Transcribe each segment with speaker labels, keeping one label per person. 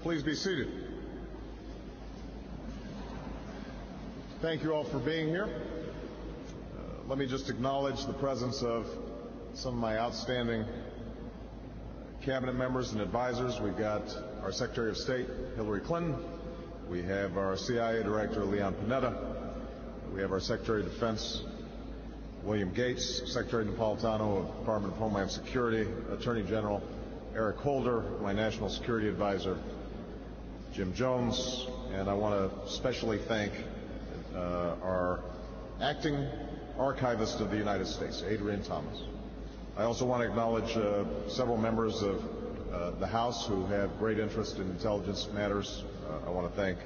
Speaker 1: Please be seated. Thank you all for being here. Let me just acknowledge the presence of some of my outstanding cabinet members and advisors. We've got our Secretary of State, Hillary Clinton. We have our CIA Director, Leon Panetta. We have our Secretary of Defense, William Gates, Secretary Napolitano of the Department of Homeland Security, Attorney General Eric Holder, my National Security Advisor, Jim Jones, and I want to especially thank our acting archivist of the United States, Adrian Thomas. I also want to acknowledge several members of the House who have great interest in intelligence matters. I want to thank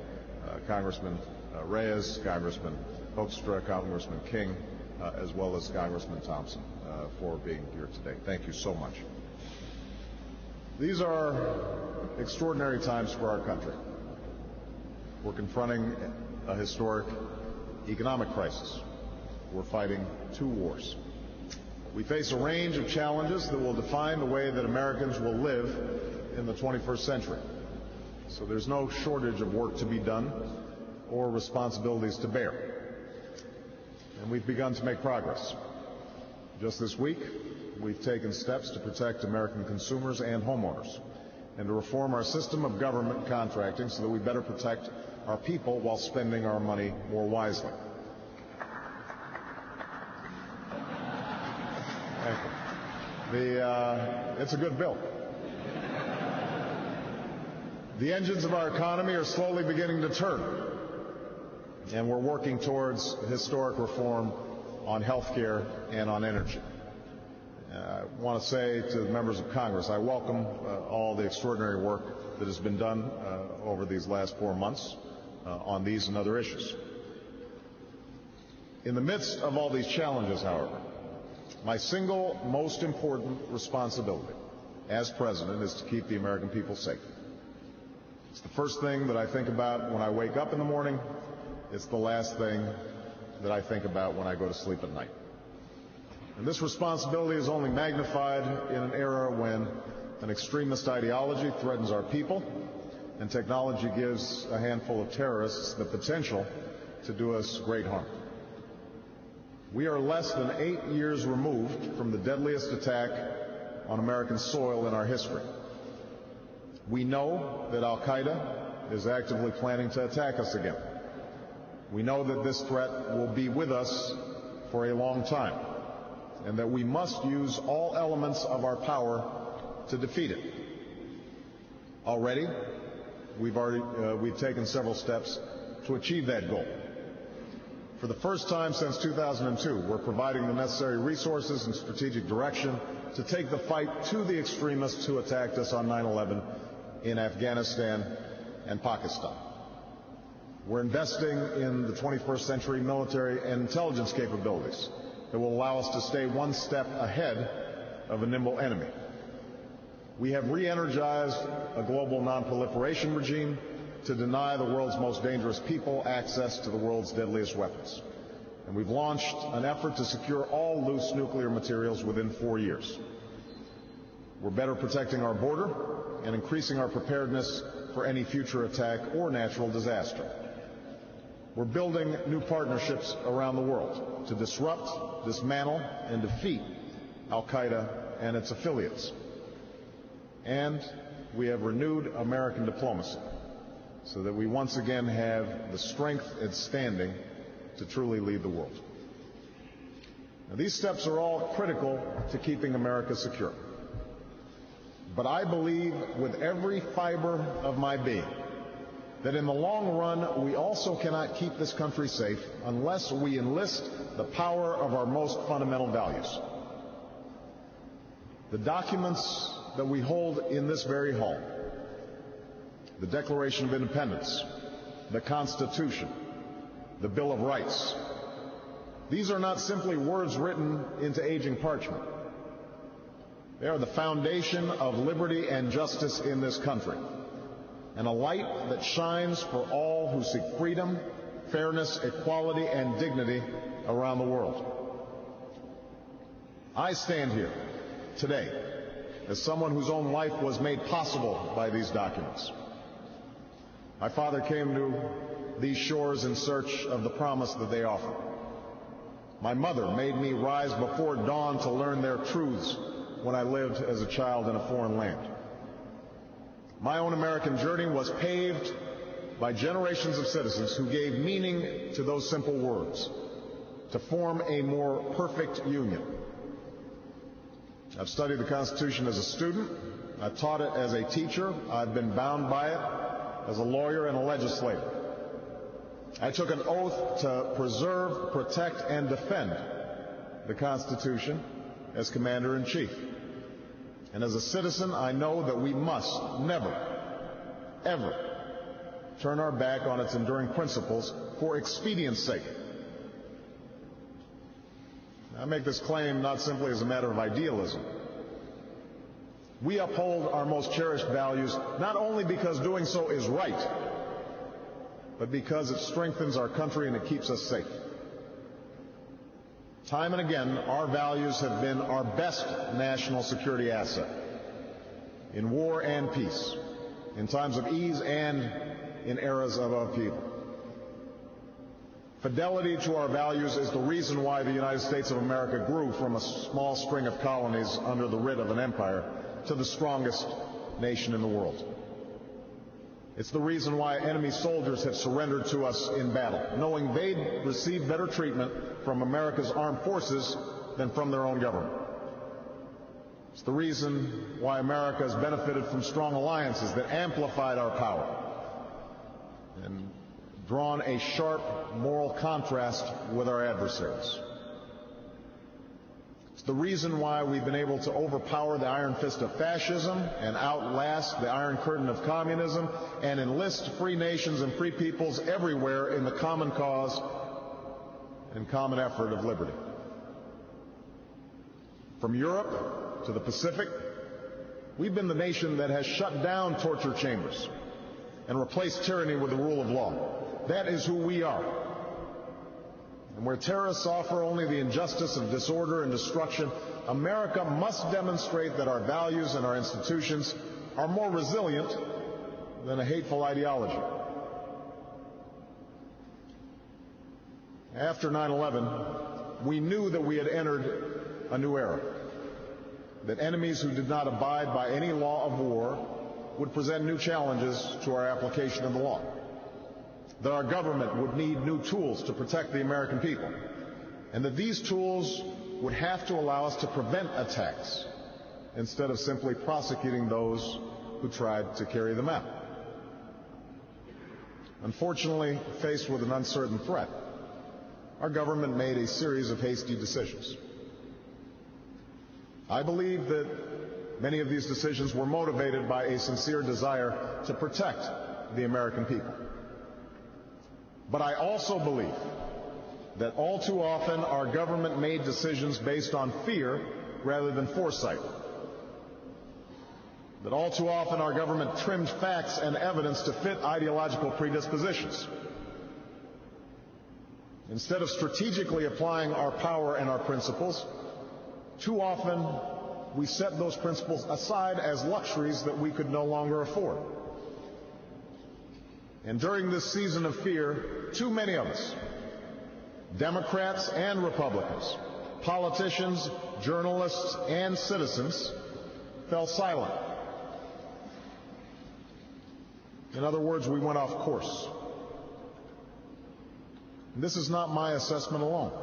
Speaker 1: Congressman Reyes, Congressman Hoekstra, Congressman King, as well as Congressman Thompson for being here today. Thank you so much. These are extraordinary times for our country. We're confronting a historic economic crisis. We're fighting two wars. We face a range of challenges that will define the way that Americans will live in the 21st century. So there's no shortage of work to be done or responsibilities to bear. And we've begun to make progress. Just this week, we've taken steps to protect American consumers and homeowners, and to reform our system of government contracting so that we better protect our people while spending our money more wisely. Thank you. It's a good bill. The engines of our economy are slowly beginning to turn, and we're working towards historic reform on health care and on energy. I want to say to the members of Congress, I welcome all the extraordinary work that has been done over these last 4 months on these and other issues. In the midst of all these challenges, however, my single most important responsibility as President is to keep the American people safe. It's the first thing that I think about when I wake up in the morning. It's the last thing that I think about when I go to sleep at night. And this responsibility is only magnified in an era when an extremist ideology threatens our people and technology gives a handful of terrorists the potential to do us great harm. We are less than 8 years removed from the deadliest attack on American soil in our history. We know that Al-Qaeda is actively planning to attack us again. We know that this threat will be with us for a long time, and that we must use all elements of our power to defeat it. Already, we've taken several steps to achieve that goal. For the first time since 2002, we're providing the necessary resources and strategic direction to take the fight to the extremists who attacked us on 9/11 in Afghanistan and Pakistan. We're investing in the 21st century military and intelligence capabilities that will allow us to stay one step ahead of a nimble enemy. We have re-energized a global non-proliferation regime to deny the world's most dangerous people access to the world's deadliest weapons. And we've launched an effort to secure all loose nuclear materials within 4 years. We're better protecting our border and increasing our preparedness for any future attack or natural disaster. We're building new partnerships around the world to disrupt, dismantle, and defeat Al-Qaeda and its affiliates. And we have renewed American diplomacy so that we once again have the strength and standing to truly lead the world. Now, these steps are all critical to keeping America secure. But I believe with every fiber of my being that in the long run, we also cannot keep this country safe unless we enlist the power of our most fundamental values. The documents that we hold in this very hall, the Declaration of Independence, the Constitution, the Bill of Rights, these are not simply words written into aging parchment. They are the foundation of liberty and justice in this country, and a light that shines for all who seek freedom, fairness, equality, and dignity around the world. I stand here today as someone whose own life was made possible by these documents, My father came to these shores in search of the promise that they offer. My mother made me rise before dawn to learn their truths when I lived as a child in a foreign land. My own American journey was paved by generations of citizens who gave meaning to those simple words, to form a more perfect union. I've studied the Constitution as a student. I've taught it as a teacher. I've been bound by it as a lawyer and a legislator. I took an oath to preserve, protect, and defend the Constitution as Commander-in-Chief. And as a citizen, I know that we must never, ever turn our back on its enduring principles for expedience sake. I make this claim not simply as a matter of idealism. We uphold our most cherished values not only because doing so is right, but because it strengthens our country and it keeps us safe. Time and again, our values have been our best national security asset in war and peace, in times of ease and in eras of upheaval. Fidelity to our values is the reason why the United States of America grew from a small string of colonies under the writ of an empire to the strongest nation in the world. It's the reason why enemy soldiers have surrendered to us in battle, knowing they'd receive better treatment from America's armed forces than from their own government. It's the reason why America has benefited from strong alliances that amplified our power and drawn a sharp moral contrast with our adversaries. It's the reason why we've been able to overpower the iron fist of fascism and outlast the iron curtain of communism and enlist free nations and free peoples everywhere in the common cause and common effort of liberty. From Europe to the Pacific, we've been the nation that has shut down torture chambers and replaced tyranny with the rule of law. That is who we are. And where terrorists offer only the injustice of disorder and destruction, America must demonstrate that our values and our institutions are more resilient than a hateful ideology. After 9/11, we knew that we had entered a new era, that enemies who did not abide by any law of war would present new challenges to our application of the law, that our government would need new tools to protect the American people, and that these tools would have to allow us to prevent attacks instead of simply prosecuting those who tried to carry them out. Unfortunately, faced with an uncertain threat, our government made a series of hasty decisions. I believe that many of these decisions were motivated by a sincere desire to protect the American people. But I also believe that all too often our government made decisions based on fear rather than foresight. That all too often our government trimmed facts and evidence to fit ideological predispositions. Instead of strategically applying our power and our principles, too often we set those principles aside as luxuries that we could no longer afford. And during this season of fear, too many of us, Democrats and Republicans, politicians, journalists, and citizens, fell silent. In other words, we went off course. And this is not my assessment alone.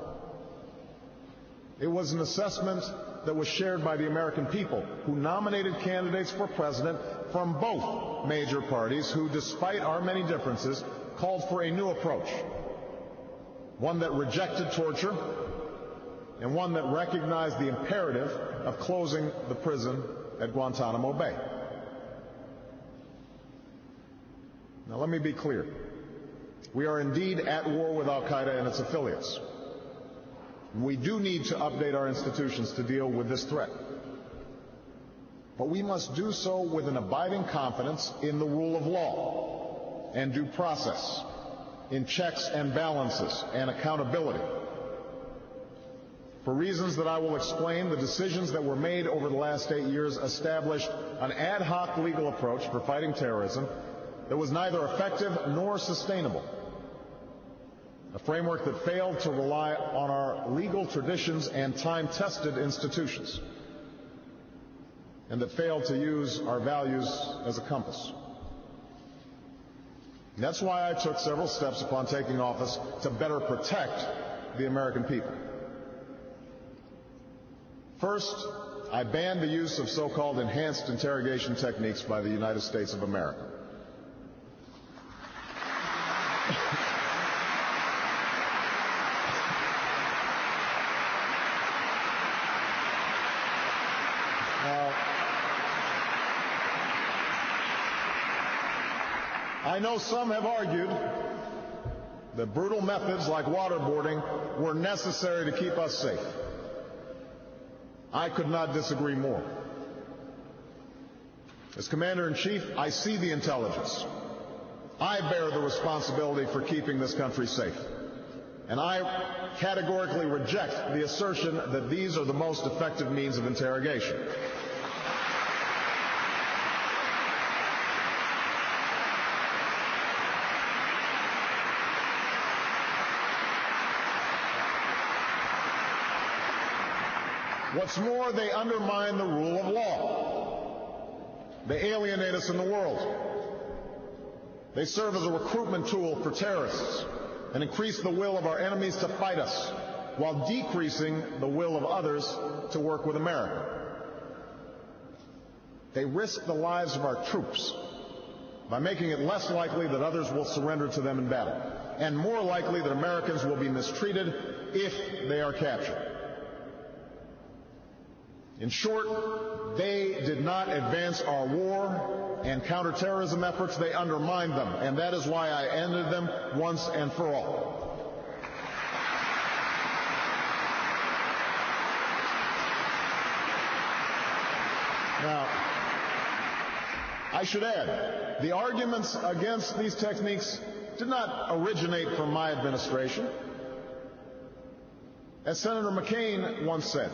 Speaker 1: It was an assessment that was shared by the American people, who nominated candidates for president from both major parties who, despite our many differences, called for a new approach, one that rejected torture and one that recognized the imperative of closing the prison at Guantanamo Bay. Now let me be clear. We are indeed at war with Al-Qaeda and its affiliates. We do need to update our institutions to deal with this threat. But we must do so with an abiding confidence in the rule of law and due process, in checks and balances and accountability. For reasons that I will explain, the decisions that were made over the last 8 years established an ad hoc legal approach for fighting terrorism that was neither effective nor sustainable, a framework that failed to rely on our legal traditions and time-tested institutions, and that failed to use our values as a compass. And that's why I took several steps upon taking office to better protect the American people. First, I banned the use of so-called enhanced interrogation techniques by the United States of America. I know some have argued that brutal methods like waterboarding were necessary to keep us safe. I could not disagree more. As Commander-in-Chief, I see the intelligence. I bear the responsibility for keeping this country safe. And I categorically reject the assertion that these are the most effective means of interrogation. What's more, they undermine the rule of law. They alienate us in the world. They serve as a recruitment tool for terrorists and increase the will of our enemies to fight us, while decreasing the will of others to work with America. They risk the lives of our troops by making it less likely that others will surrender to them in battle, and more likely that Americans will be mistreated if they are captured. In short, they did not advance our war and counterterrorism efforts, they undermined them, and that is why I ended them once and for all. Now, I should add, the arguments against these techniques did not originate from my administration. As Senator McCain once said,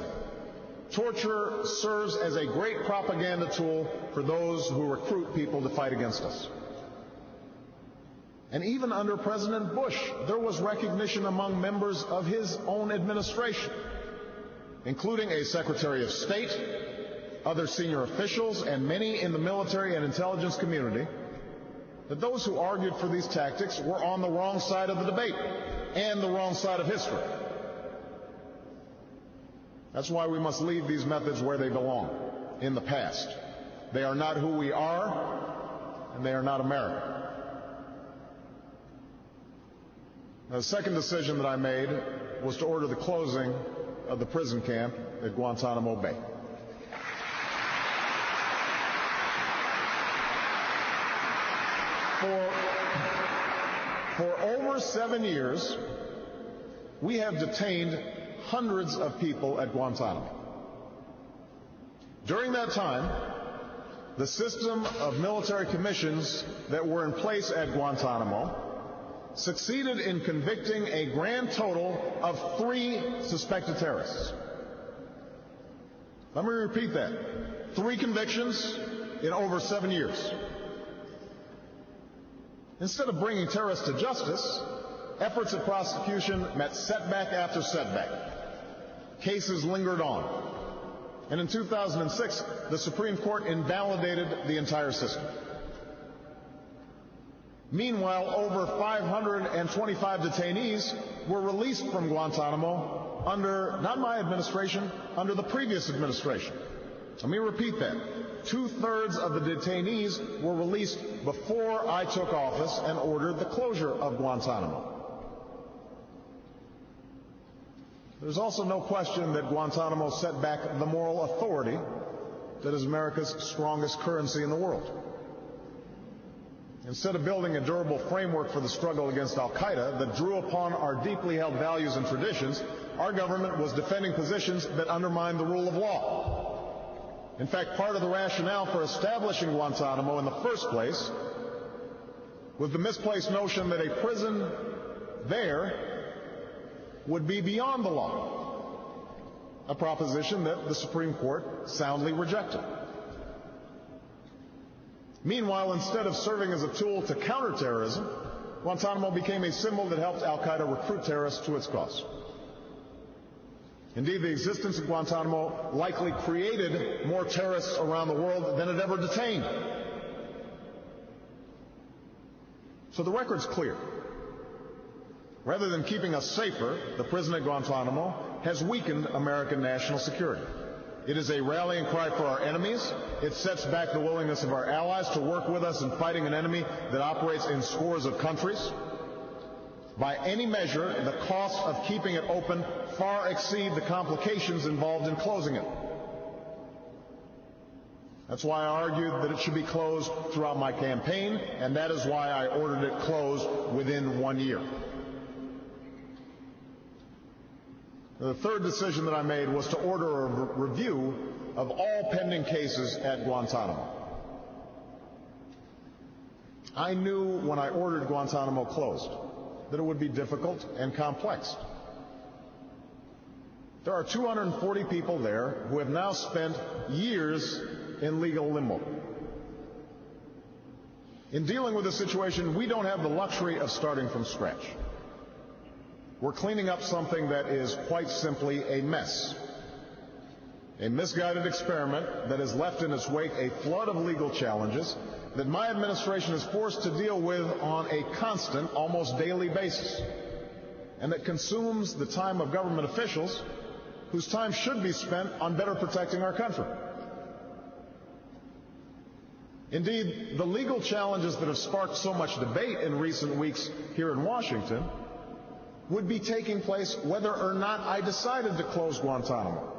Speaker 1: torture serves as a great propaganda tool for those who recruit people to fight against us. And even under President Bush, there was recognition among members of his own administration, including a Secretary of State, other senior officials, and many in the military and intelligence community, that those who argued for these tactics were on the wrong side of the debate and the wrong side of history. That's why we must leave these methods where they belong, in the past. They are not who we are, and they are not America. Now, the second decision that I made was to order the closing of the prison camp at Guantanamo Bay. For over 7 years, we have detained hundreds of people at Guantanamo. During that time, the system of military commissions that were in place at Guantanamo succeeded in convicting a grand total of 3 suspected terrorists. Let me repeat that. 3 convictions in over 7 years. Instead of bringing terrorists to justice, efforts at prosecution met setback after setback. Cases lingered on. And in 2006, the Supreme Court invalidated the entire system. Meanwhile, over 525 detainees were released from Guantanamo under, not my administration, under the previous administration. Let me repeat that. 2/3 of the detainees were released before I took office and ordered the closure of Guantanamo. There's also no question that Guantanamo set back the moral authority that is America's strongest currency in the world. Instead of building a durable framework for the struggle against al-Qaeda that drew upon our deeply held values and traditions, our government was defending positions that undermined the rule of law. In fact, part of the rationale for establishing Guantanamo in the first place was the misplaced notion that a prison there would be beyond the law, a proposition that the Supreme Court soundly rejected. Meanwhile, instead of serving as a tool to counter terrorism, Guantanamo became a symbol that helped al-Qaeda recruit terrorists to its cause. Indeed, the existence of Guantanamo likely created more terrorists around the world than it ever detained. So the record's clear. Rather than keeping us safer, the prison at Guantanamo has weakened American national security. It is a rallying cry for our enemies. It sets back the willingness of our allies to work with us in fighting an enemy that operates in scores of countries. By any measure, the costs of keeping it open far exceed the complications involved in closing it. That's why I argued that it should be closed throughout my campaign, and that is why I ordered it closed within 1 year. The third decision that I made was to order a review of all pending cases at Guantanamo. I knew when I ordered Guantanamo closed that it would be difficult and complex. There are 240 people there who have now spent years in legal limbo. In dealing with the situation, we don't have the luxury of starting from scratch. We're cleaning up something that is quite simply a mess. A misguided experiment that has left in its wake a flood of legal challenges that my administration is forced to deal with on a constant, almost daily basis, and that consumes the time of government officials whose time should be spent on better protecting our country. Indeed, the legal challenges that have sparked so much debate in recent weeks here in Washington would be taking place whether or not I decided to close Guantanamo.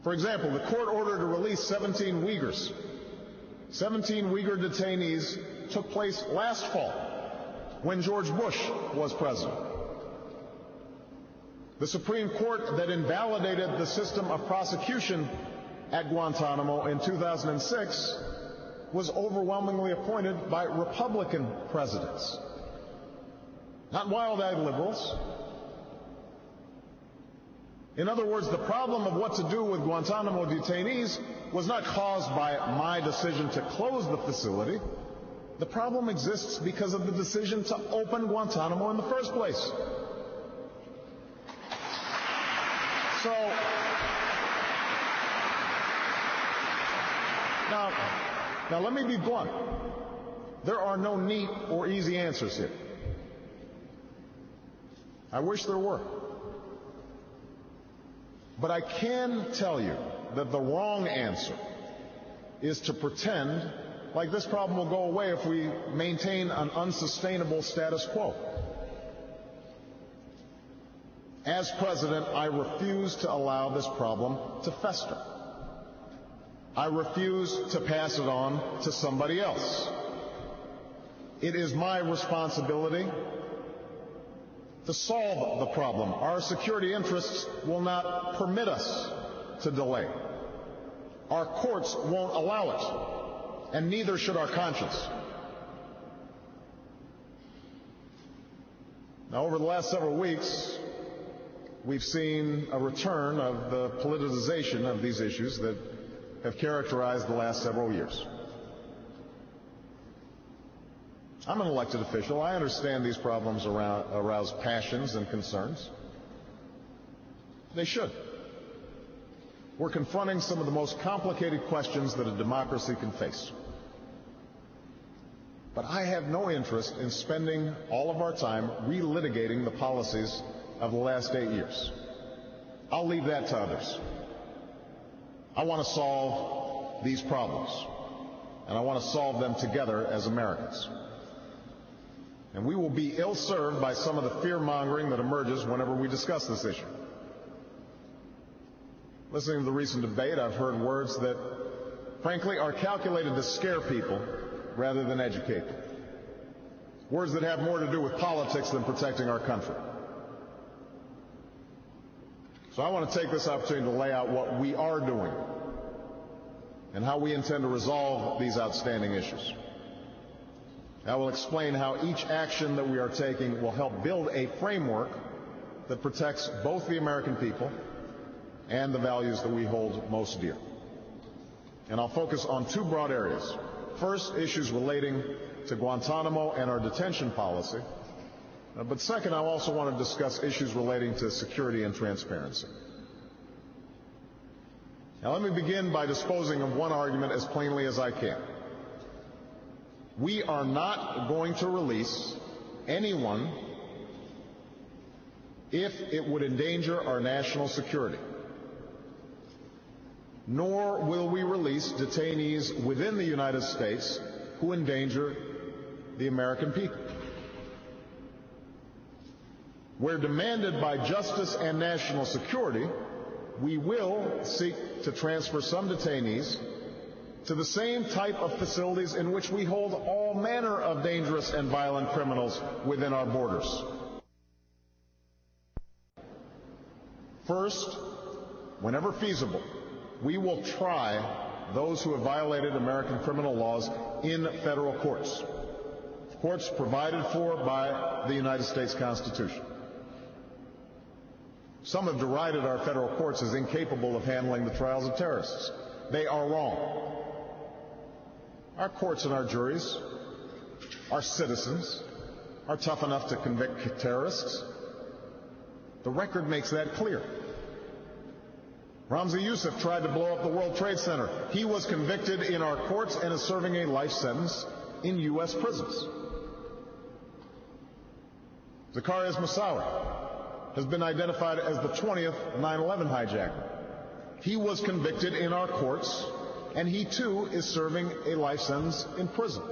Speaker 1: For example, the court order to release 17 Uyghurs. 17 Uyghur detainees took place last fall when George Bush was president. The Supreme Court that invalidated the system of prosecution at Guantanamo in 2006 was overwhelmingly appointed by Republican presidents, not wild-eyed liberals. In other words, the problem of what to do with Guantanamo detainees was not caused by my decision to close the facility. The problem exists because of the decision to open Guantanamo in the first place. So, now let me be blunt. There are no neat or easy answers here. I wish there were. But I can tell you that the wrong answer is to pretend like this problem will go away if we maintain an unsustainable status quo. As president, I refuse to allow this problem to fester. I refuse to pass it on to somebody else. It is my responsibility to solve the problem. Our security interests will not permit us to delay. Our courts won't allow it, and neither should our conscience. Now, over the last several weeks, we've seen a return of the politicization of these issues that have characterized the last several years. I'm an elected official. I understand these problems arouse passions and concerns. They should. We're confronting some of the most complicated questions that a democracy can face. But I have no interest in spending all of our time relitigating the policies of the last 8 years. I'll leave that to others. I want to solve these problems, and I want to solve them together as Americans. And we will be ill-served by some of the fear-mongering that emerges whenever we discuss this issue. Listening to the recent debate, I've heard words that, frankly, are calculated to scare people rather than educate them. Words that have more to do with politics than protecting our country. So I want to take this opportunity to lay out what we are doing and how we intend to resolve these outstanding issues. I will explain how each action that we are taking will help build a framework that protects both the American people and the values that we hold most dear. and I'll focus on two broad areas. First, issues relating to Guantanamo and our detention policy. But second, I also want to discuss issues relating to security and transparency. Now, let me begin by disposing of one argument as plainly as I can. We are not going to release anyone if it would endanger our national security. Nor will we release detainees within the United States who endanger the American people. Where demanded by justice and national security, we will seek to transfer some detainees to the same type of facilities in which we hold all manner of dangerous and violent criminals within our borders. First, whenever feasible, we will try those who have violated American criminal laws in federal courts, courts provided for by the United States Constitution. Some have derided our federal courts as incapable of handling the trials of terrorists. They are wrong. Our courts and our juries, our citizens, are tough enough to convict terrorists. The record makes that clear. Ramzi Youssef tried to blow up the World Trade Center. He was convicted in our courts and is serving a life sentence in U.S. prisons. Zacarias Moussaoui has been identified as the 20th 9/11 hijacker. He was convicted in our courts, and he too is serving a life sentence in prison.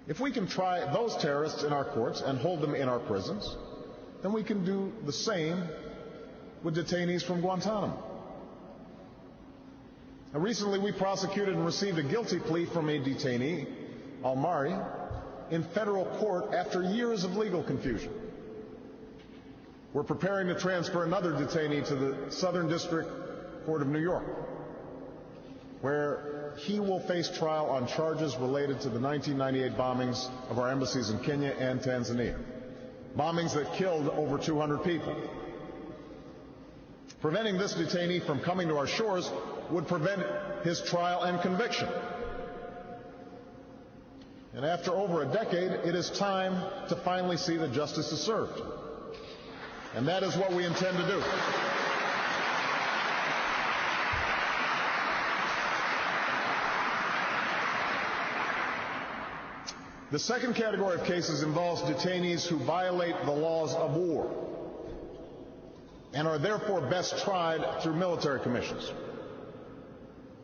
Speaker 1: If we can try those terrorists in our courts and hold them in our prisons, then we can do the same with detainees from Guantanamo. Now, recently we prosecuted and received a guilty plea from a detainee, Al-Mari, in federal court after years of legal confusion. We're preparing to transfer another detainee to the Southern District Court of New York, where he will face trial on charges related to the 1998 bombings of our embassies in Kenya and Tanzania, bombings that killed over 200 people. Preventing this detainee from coming to our shores would prevent his trial and conviction. And after over a decade, it is time to finally see that justice is served. And that is what we intend to do. The second category of cases involves detainees who violate the laws of war and are therefore best tried through military commissions.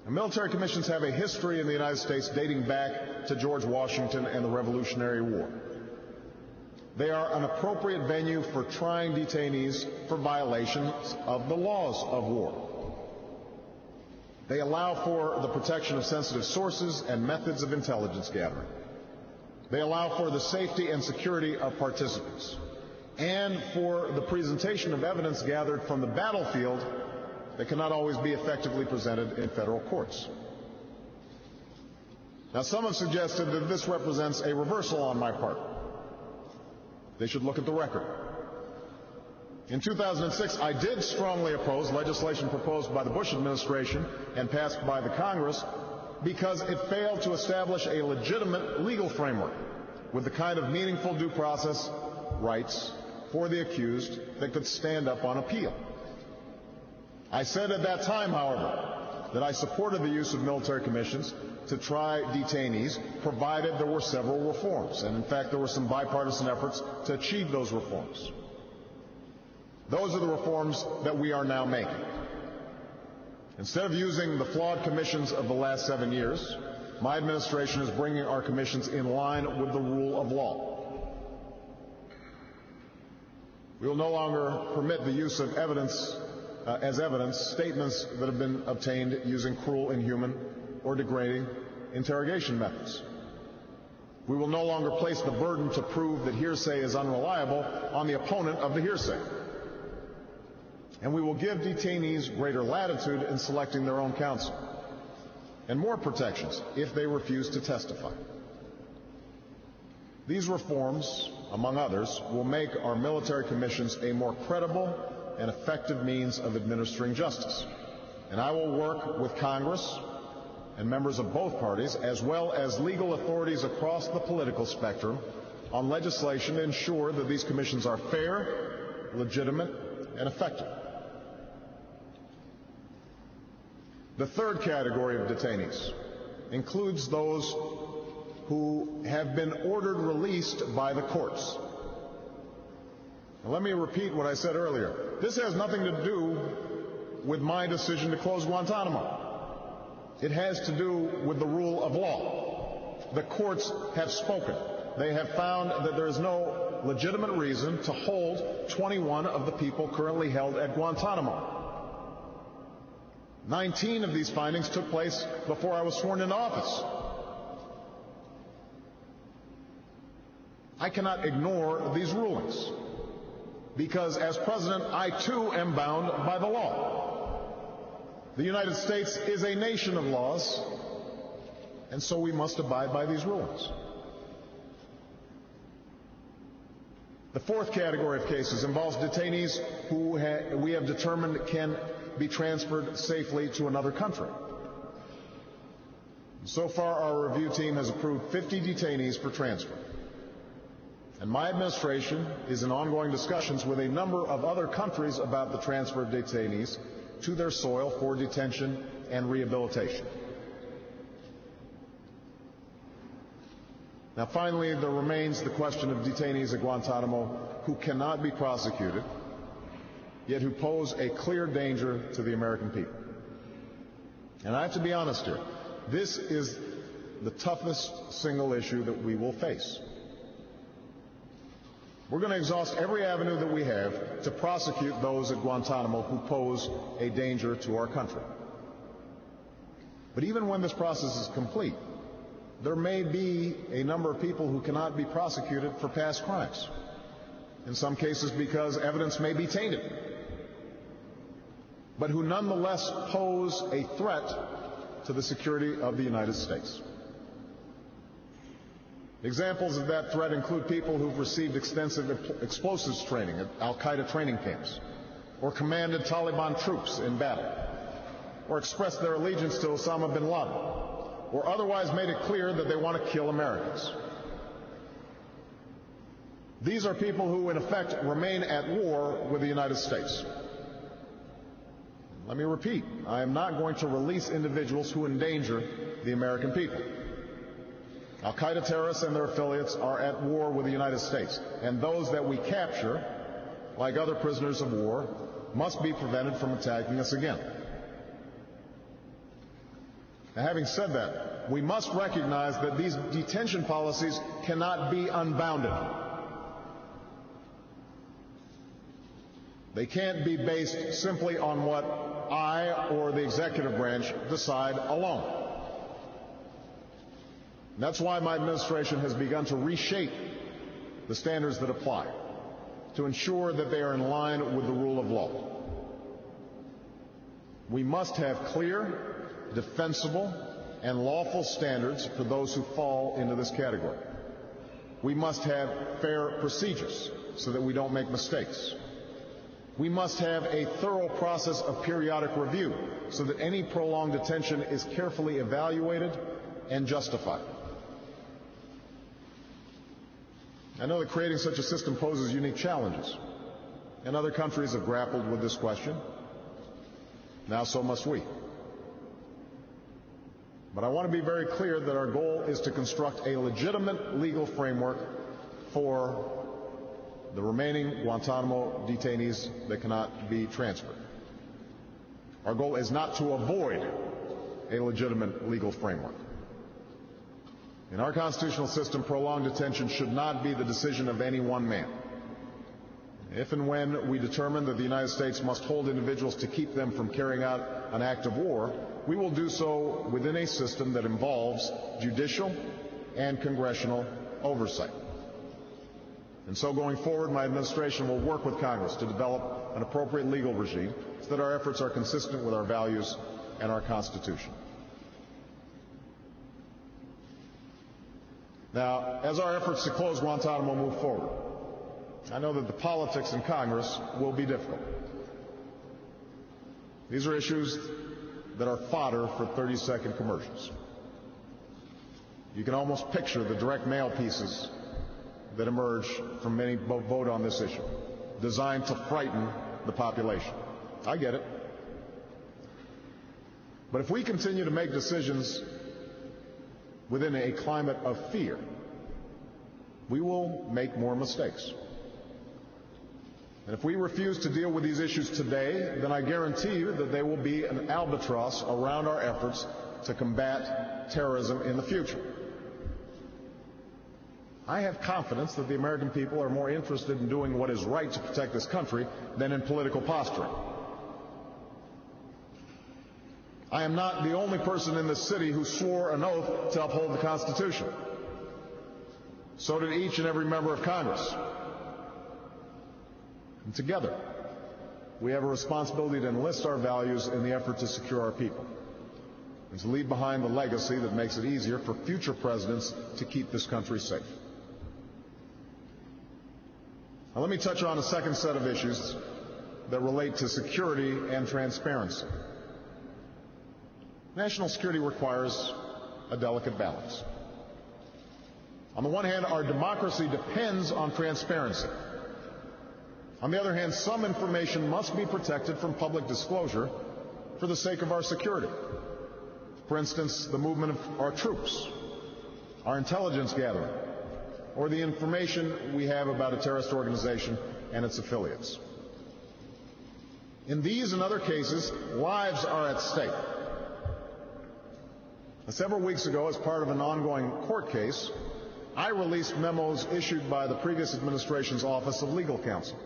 Speaker 1: And military commissions have a history in the United States dating back to George Washington and the Revolutionary War. They are an appropriate venue for trying detainees for violations of the laws of war. They allow for the protection of sensitive sources and methods of intelligence gathering. They allow for the safety and security of participants, and for the presentation of evidence gathered from the battlefield that cannot always be effectively presented in federal courts. Now, some have suggested that this represents a reversal on my part. They should look at the record. In 2006, I did strongly oppose legislation proposed by the Bush administration and passed by the Congress because it failed to establish a legitimate legal framework with the kind of meaningful due process rights for the accused that could stand up on appeal. I said at that time, however, that I supported the use of military commissions to try detainees, provided there were several reforms. And in fact, there were some bipartisan efforts to achieve those reforms. Those are the reforms that we are now making. Instead of using the flawed commissions of the last 7 years, my administration is bringing our commissions in line with the rule of law. We will no longer permit the use of evidence statements that have been obtained using cruel, inhuman, or degrading interrogation methods. We will no longer place the burden to prove that hearsay is unreliable on the opponent of the hearsay. And we will give detainees greater latitude in selecting their own counsel, and more protections if they refuse to testify. These reforms, among others, will make our military commissions a more credible and effective means of administering justice. And I will work with Congress and members of both parties, as well as legal authorities across the political spectrum, on legislation to ensure that these commissions are fair, legitimate, and effective. The third category of detainees includes those who have been ordered released by the courts. Now, let me repeat what I said earlier. This has nothing to do with my decision to close Guantanamo. It has to do with the rule of law. The courts have spoken. They have found that there is no legitimate reason to hold 21 of the people currently held at Guantanamo. 19 of these findings took place before I was sworn into office. I cannot ignore these rulings, because as president, I too am bound by the law. The United States is a nation of laws, and so we must abide by these rulings. The fourth category of cases involves detainees who we have determined can be transferred safely to another country. So far, our review team has approved 50 detainees for transfer. And my administration is in ongoing discussions with a number of other countries about the transfer of detainees to their soil for detention and rehabilitation. Now, finally, there remains the question of detainees at Guantanamo who cannot be prosecuted, yet who pose a clear danger to the American people. And I have to be honest here, this is the toughest single issue that we will face. We're going to exhaust every avenue that we have to prosecute those at Guantanamo who pose a danger to our country. But even when this process is complete, there may be a number of people who cannot be prosecuted for past crimes, in some cases because evidence may be tainted, but who nonetheless pose a threat to the security of the United States. Examples of that threat include people who've received extensive explosives training at al-Qaeda training camps, or commanded Taliban troops in battle, or expressed their allegiance to Osama bin Laden, or otherwise made it clear that they want to kill Americans. These are people who, in effect, remain at war with the United States. Let me repeat, I am not going to release individuals who endanger the American people. Al-Qaeda terrorists and their affiliates are at war with the United States, and those that we capture, like other prisoners of war, must be prevented from attacking us again. Now, having said that, we must recognize that these detention policies cannot be unbounded. They can't be based simply on what I or the executive branch decide alone. And that's why my administration has begun to reshape the standards that apply to ensure that they are in line with the rule of law. We must have clear, defensible, and lawful standards for those who fall into this category. We must have fair procedures so that we don't make mistakes. We must have a thorough process of periodic review so that any prolonged detention is carefully evaluated and justified. I know that creating such a system poses unique challenges, and other countries have grappled with this question. Now so must we. But I want to be very clear that our goal is to construct a legitimate legal framework for the remaining Guantanamo detainees that cannot be transferred. Our goal is not to avoid a legitimate legal framework. In our constitutional system, prolonged detention should not be the decision of any one man. If and when we determine that the United States must hold individuals to keep them from carrying out an act of war, we will do so within a system that involves judicial and congressional oversight. And so going forward, my administration will work with Congress to develop an appropriate legal regime so that our efforts are consistent with our values and our Constitution. Now, as our efforts to close Guantanamo move forward, I know that the politics in Congress will be difficult. These are issues that are fodder for 30-second commercials. You can almost picture the direct mail pieces that emerge from many vote on this issue, designed to frighten the population. I get it. But if we continue to make decisions within a climate of fear, we will make more mistakes. And if we refuse to deal with these issues today, then I guarantee you that they will be an albatross around our efforts to combat terrorism in the future. I have confidence that the American people are more interested in doing what is right to protect this country than in political posturing. I am not the only person in this city who swore an oath to uphold the Constitution. So did each and every member of Congress. And together, we have a responsibility to enlist our values in the effort to secure our people and to leave behind the legacy that makes it easier for future presidents to keep this country safe. Now, let me touch on a second set of issues that relate to security and transparency. National security requires a delicate balance. On the one hand, our democracy depends on transparency. On the other hand, some information must be protected from public disclosure for the sake of our security. For instance, the movement of our troops, our intelligence gathering, or the information we have about a terrorist organization and its affiliates. In these and other cases, lives are at stake. Several weeks ago, as part of an ongoing court case, I released memos issued by the previous administration's Office of Legal Counsel.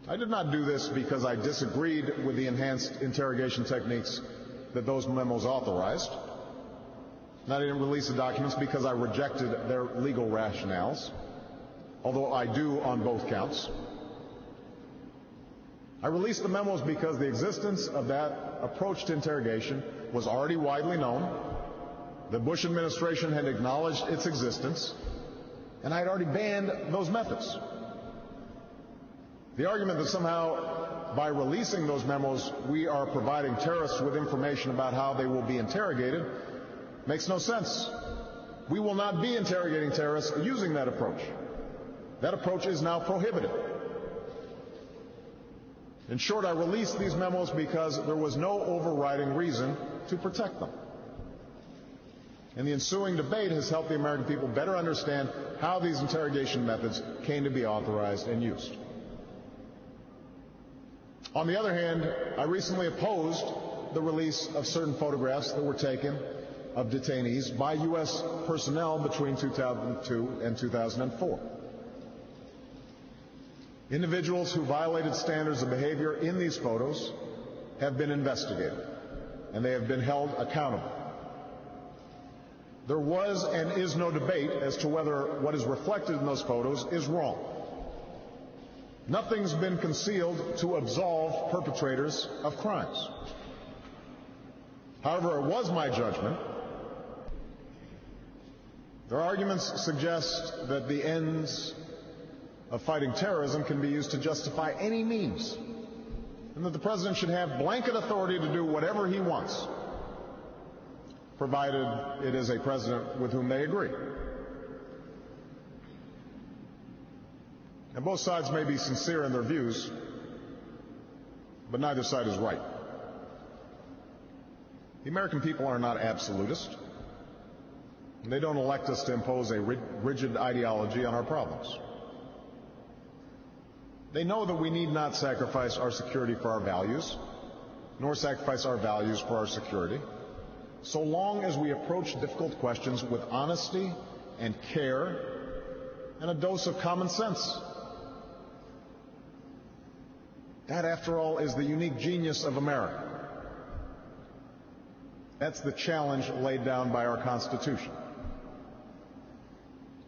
Speaker 1: I did not do this because I disagreed with the enhanced interrogation techniques that those memos authorized. And I didn't release the documents because I rejected their legal rationales, although I do on both counts. I released the memos because the existence of that approach to interrogation was already widely known. The Bush administration had acknowledged its existence, and I had already banned those methods. The argument that somehow by releasing those memos we are providing terrorists with information about how they will be interrogated makes no sense. We will not be interrogating terrorists using that approach. That approach is now prohibited. In short, I released these memos because there was no overriding reason to protect them. And the ensuing debate has helped the American people better understand how these interrogation methods came to be authorized and used. On the other hand, I recently opposed the release of certain photographs that were taken of detainees by U.S. personnel between 2002 and 2004. Individuals who violated standards of behavior in these photos have been investigated, and they have been held accountable. There was and is no debate as to whether what is reflected in those photos is wrong. Nothing's been concealed to absolve perpetrators of crimes. However, it was my judgment. Their arguments suggest that the ends of fighting terrorism can be used to justify any means, and that the President should have blanket authority to do whatever he wants, provided it is a President with whom they agree. And both sides may be sincere in their views, but neither side is right. The American people are not absolutist. They don't elect us to impose a rigid ideology on our problems. They know that we need not sacrifice our security for our values, nor sacrifice our values for our security, so long as we approach difficult questions with honesty and care and a dose of common sense. That, after all, is the unique genius of America. That's the challenge laid down by our Constitution.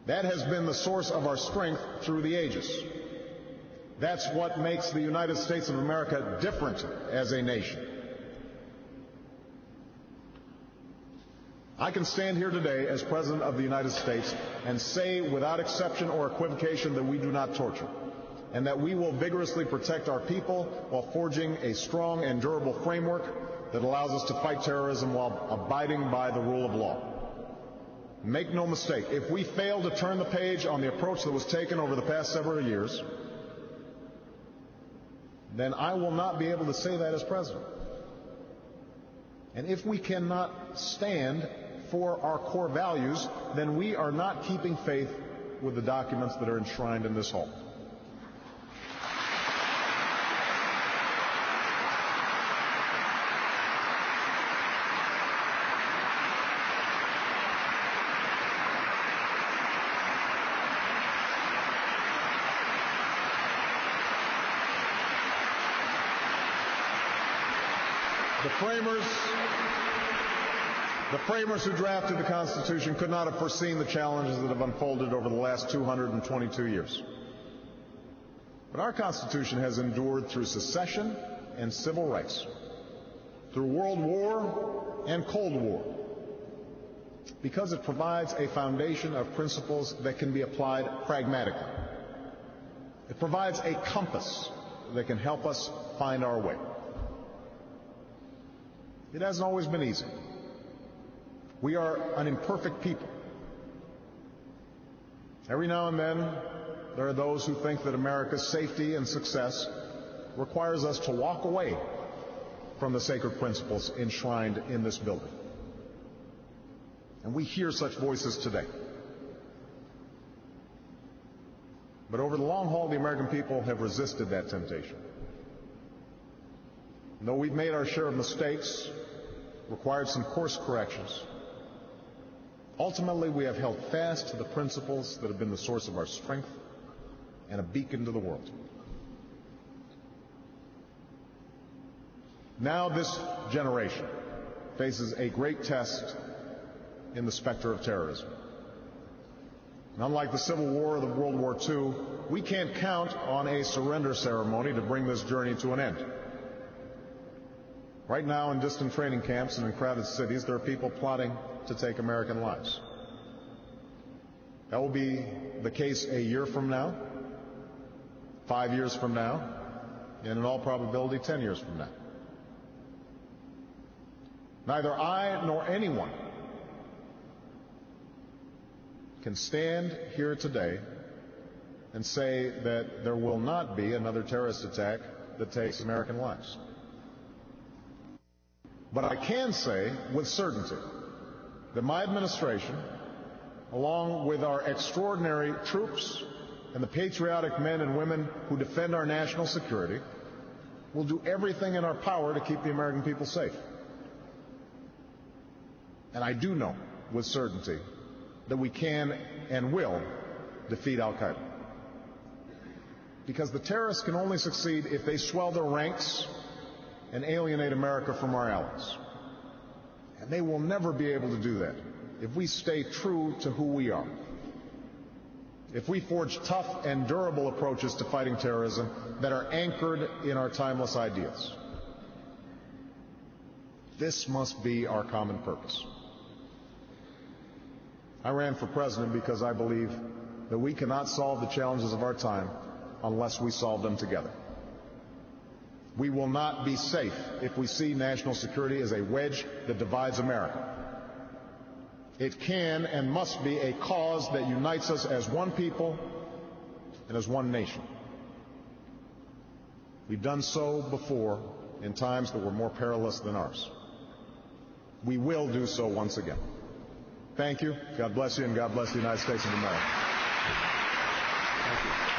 Speaker 1: That has been the source of our strength through the ages. That's what makes the United States of America different as a nation. I can stand here today as President of the United States and say without exception or equivocation that we do not torture. and that we will vigorously protect our people while forging a strong and durable framework that allows us to fight terrorism while abiding by the rule of law. Make no mistake, if we fail to turn the page on the approach that was taken over the past several years, then I will not be able to say that as president. And if we cannot stand for our core values, then we are not keeping faith with the documents that are enshrined in this hall. The framers who drafted the Constitution could not have foreseen the challenges that have unfolded over the last 222 years. But our Constitution has endured through secession and civil rights, through World War and Cold War, because it provides a foundation of principles that can be applied pragmatically. It provides a compass that can help us find our way. It hasn't always been easy. We are an imperfect people. Every now and then, there are those who think that America's safety and success requires us to walk away from the sacred principles enshrined in this building. And we hear such voices today. But over the long haul, the American people have resisted that temptation. And though we've made our share of mistakes, required some course corrections, ultimately we have held fast to the principles that have been the source of our strength and a beacon to the world. Now this generation faces a great test in the specter of terrorism. And unlike the Civil War or the World War II, we can't count on a surrender ceremony to bring this journey to an end. Right now, in distant training camps and in crowded cities, there are people plotting to take American lives. That will be the case a year from now, 5 years from now, and in all probability 10 years from now. Neither I nor anyone can stand here today and say that there will not be another terrorist attack that takes American lives. But I can say with certainty that my administration, along with our extraordinary troops and the patriotic men and women who defend our national security, will do everything in our power to keep the American people safe. And I do know with certainty that we can and will defeat Al-Qaeda. Because the terrorists can only succeed if they swell their ranks and alienate America from our allies. And they will never be able to do that if we stay true to who we are. If we forge tough and durable approaches to fighting terrorism that are anchored in our timeless ideals. This must be our common purpose. I ran for president because I believe that we cannot solve the challenges of our time unless we solve them together. We will not be safe if we see national security as a wedge that divides America. It can and must be a cause that unites us as one people and as one nation. We've done so before in times that were more perilous than ours. We will do so once again. Thank you. God bless you, and God bless the United States of America. Thank you.